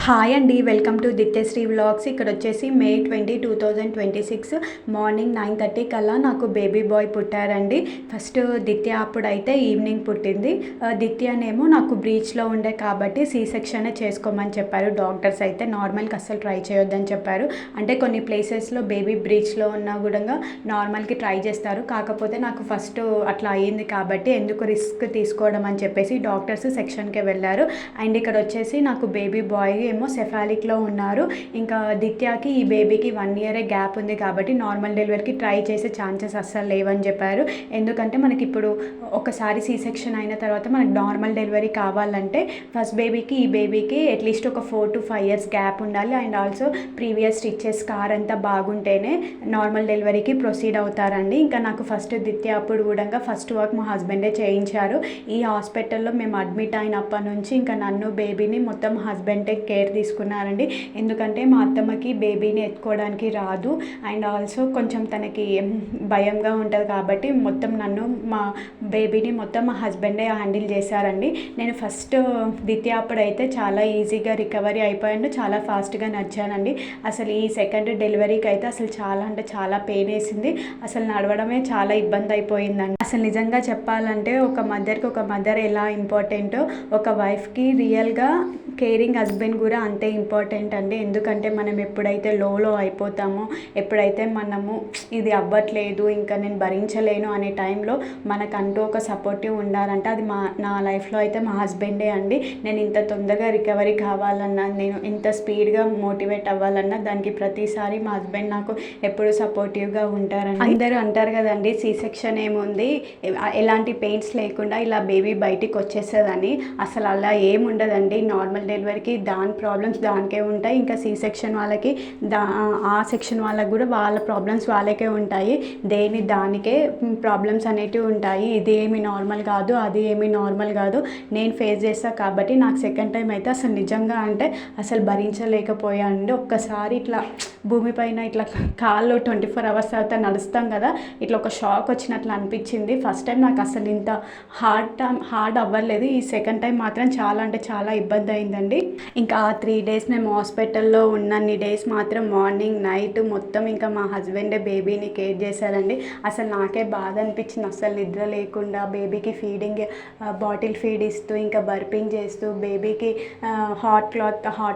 Hi అండి, welcome to దిత్యశ్రీ vlogs. ఇక్కడ వచ్చేసి మే 20, 2026 మార్నింగ్ 9:30 కల్లా నాకు బేబీ బాయ్ పుట్టారండి. ఫస్ట్ దిత్య అప్పుడైతే ఈవినింగ్ పుట్టింది. దిత్యనేమో నాకు బ్రీచ్లో ఉండే కాబట్టి సి సెక్షనే చేసుకోమని చెప్పారు డాక్టర్స్. అయితే నార్మల్కి అస్సలు ట్రై చేయొద్దని చెప్పారు. అంటే కొన్ని ప్లేసెస్లో బేబీ బ్రీచ్లో ఉన్నా కూడా నార్మల్కి ట్రై చేస్తారు. కాకపోతే నాకు ఫస్ట్ అట్లా అయ్యింది కాబట్టి ఎందుకు రిస్క్ తీసుకోవడం అని చెప్పేసి డాక్టర్స్ సెక్షన్కే వెళ్ళారు. అండ్ ఇక్కడ వచ్చేసి నాకు బేబీ బాయ్ ఏమో సెఫాలిక్లో ఉన్నారు. ఇంకా దిత్యాకి ఈ బేబీకి 1 ఇయరే గ్యాప్ ఉంది కాబట్టి నార్మల్ డెలివరీకి ట్రై చేసే ఛాన్సెస్ అస్సలు లేవని చెప్పారు. ఎందుకంటే మనకి ఇప్పుడు ఒకసారి సి సెక్షన్ అయిన తర్వాత మనకి నార్మల్ డెలివరీ కావాలంటే ఫస్ట్ బేబీకి ఈ బేబీకి అట్లీస్ట్ ఒక 4 to 5 years గ్యాప్ ఉండాలి. And also previous stitches scar అంతా బాగుంటేనే నార్మల్ డెలివరీకి ప్రొసీడ్ అవుతారండి. ఇంకా నాకు ఫస్ట్ దిత్య అప్పుడు కూడా ఫస్ట్ వర్క్ మా హస్బెండే చేయించారు. ఈ హాస్పిటల్లో మేము అడ్మిట్ అయినప్పటి నుంచి ఇంకా నన్ను బేబీని మొత్తం హస్బెండే కేర్ తీసుకున్నారండి. ఎందుకంటే మా అత్తమ్మకి బేబీని ఎత్తుకోవడానికి రాదు. అండ్ ఆల్సో కొంచెం తనకి భయంగా ఉంటుంది కాబట్టి మొత్తం నన్ను మా బేబీని మొత్తం మా హస్బెండే హ్యాండిల్ చేశారండి. నేను ఫస్ట్ దిత్య అప్పుడైతే చాలా ఈజీగా రికవరీ అయిపోయాను, చాలా ఫాస్ట్గా నచ్చానండి. అసలు ఈ సెకండ్ డెలివరీకి అయితే అసలు చాలా అంటే చాలా పెయిన్ వేసింది. అసలు నడవడమే చాలా ఇబ్బంది అయిపోయిందండి. అసలు నిజంగా చెప్పాలంటే ఒక మదర్ ఎలా ఇంపార్టెంటో ఒక వైఫ్కి రియల్గా కేరింగ్ హస్బెండ్ కూడా అంతే ఇంపార్టెంట్ అండి. ఎందుకంటే మనం ఎప్పుడైతే లోలో అయిపోతామో, ఎప్పుడైతే మనము ఇది అవ్వట్లేదు ఇంకా నేను భరించలేను అనే టైంలో మనకంటూ ఒక సపోర్టివ్ ఉండాలంటే అది నా లైఫ్లో అయితే మా హస్బెండే అండి. నేను ఇంత తొందరగా రికవరీ కావాలన్నా, నేను ఇంత స్పీడ్గా మోటివేట్ అవ్వాలన్నా దానికి ప్రతిసారి మా హస్బెండ్ నాకు ఎప్పుడు సపోర్టివ్గా ఉంటారండి. అందరూ అంటారు కదండి సి సెక్షన్ ఏముంది, ఎలాంటి పెయిన్స్ లేకుండా ఇలా బేబీ బయటికి వచ్చేస్తుందని. అసలు అలా ఏముండదండి. నార్మల్ డెలివరీకి దాని ప్రాబ్లమ్స్ దానికే ఉంటాయి. ఇంకా సి సెక్షన్ వాళ్ళకి ఆ సెక్షన్ వాళ్ళకి కూడా వాళ్ళ ప్రాబ్లమ్స్ వాళ్ళకే ఉంటాయి. దానికే ప్రాబ్లమ్స్ అనేటివి ఉంటాయి. ఇది ఏమి నార్మల్ కాదు, అది ఏమి నార్మల్ కాదు. నేను ఫేస్ చేస్తాను కాబట్టి నాకు సెకండ్ టైం అయితే అసలు నిజంగా అంటే అసలు భరించలేకపోయానండి. ఒక్కసారి ఇట్లా భూమిపైన ఇట్లా కాళ్ళు 24 hours తర్వాత నడుస్తాం కదా, ఇట్లా ఒక షాక్ వచ్చినట్లు అనిపించింది. ఫస్ట్ టైం నాకు అసలు ఇంత హార్డ్ అవ్వలేదు. ఈ సెకండ్ టైం మాత్రం చాలా అంటే చాలా ఇబ్బంది అయిందండి. ఇంకా ఆ 3 days మేము హాస్పిటల్లో ఉన్నన్ని డేస్ మాత్రం మార్నింగ్ నైట్ మొత్తం ఇంకా మా హస్బెండే బేబీని కేర్ చేశారండి. అసలు నాకే బాధ అనిపించింది. అసలు నిద్ర లేకుండా బేబీకి ఫీడింగ్ బాటిల్ ఫీడ్ ఇస్తూ ఇంకా బర్పింగ్ చేస్తూ బేబీకి హాట్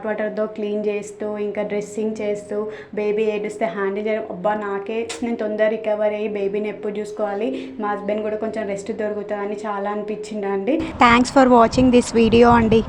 వాటర్తో క్లీన్ చేస్తూ ఇంకా డ్రెస్సింగ్ చేస్తూ బేబీ ఏడుస్తే హ్యాండిల్ చేయడం. అబ్బా నాకే నేను తొందర రికవర్ అయ్యి బేబీని ఎప్పుడు చూసుకోవాలి, మా హస్బెండ్ కూడా కొంచెం రెస్ట్ దొరుకుతుందని చాలా అనిపించింది అండి. Thanks for watching this video అండి.